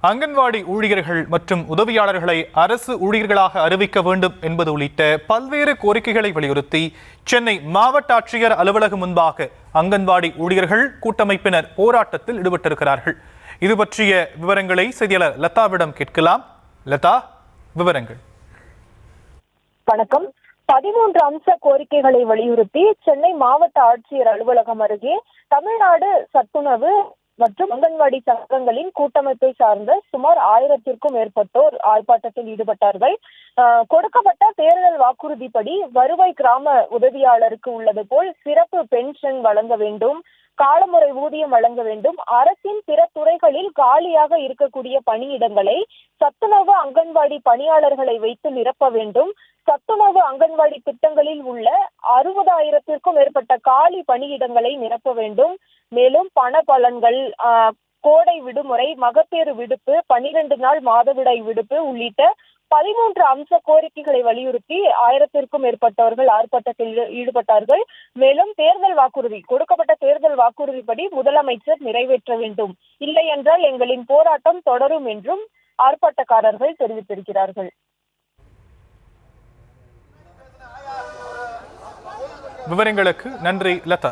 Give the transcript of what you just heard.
அங்கன்வாடி ஊழியர்கள் மற்றும் உதவியாளர்களை அரசு ஊழியர்களாக அறிவிக்க வேண்டும் என்பது உள்ளிட்ட பல்வேறு கோரிக்கைகளை வலியுறுத்தி சென்னை மாவட்ட ஆட்சியர் அலுவலகம் முன்பாக அங்கன்வாடி ஊழியர்கள் கூட்டமைப்பினர் போராட்டத்தில் ஈடுபட்டிருக்கிறார்கள். இது பற்றிய விவரங்களை செய்தியாளர் லதாவிடம் கேட்கலாம். லதா, விவரங்கள். வணக்கம். 13 அம்ச கோரிக்கைகளை வலியுறுத்தி சென்னை மாவட்ட ஆட்சியர் அலுவலகம் அருகே தமிழ்நாடு சத்துணவு மற்றும் அங்கன்வாடி சங்கங்களின் கூட்டமைப்பை சார்ந்த சுமார் 1000க்கும் மேற்பட்டோர் ஆர்ப்பாட்டத்தில் ஈடுபட்டார்கள். கொடுக்கப்பட்ட தேர்தல் வாக்குறுதிப்படி வருவாய் கிராம உதவியாளருக்கு உள்ளது போல் சிறப்பு பென்ஷன் வழங்க வேண்டும், காலமுறை ஊதியம் வழங்க வேண்டும், அரசின் பிற துறைகளில் காலியாக இருக்கக்கூடிய பணியிடங்களை சத்துணவு அங்கன்வாடி பணியாளர்களை வைத்து நிரப்ப வேண்டும், சத்துணவு அங்கன்வாடி திட்டங்களில் உள்ள 60,000க்கும் மேற்பட்ட காலி பணியிடங்களை நிரப்ப வேண்டும், மேலும் பண பலன்கள், கோடை விடுமுறை, மகப்பேறு விடுப்பு, 12 நாள் மாதவிடாய் விடுப்பு உள்ளிட்ட 13 அம்ச கோரிக்கைகளை வலியுறுத்தி 1000க்கும் மேற்பட்டவர்கள் ஆர்ப்பாட்டத்தில் ஈடுபட்டார்கள். மேலும் கொடுக்கப்பட்ட தேர்தல் வாக்குறுதிப்படி முதலமைச்சர் நிறைவேற்ற வேண்டும், இல்லை என்றால் எங்களின் போராட்டம் தொடரும் என்றும் ஆர்ப்பாட்டக்காரர்கள் தெரிவித்திருக்கிறார்கள். விவரங்களுக்கு நன்றி லதா.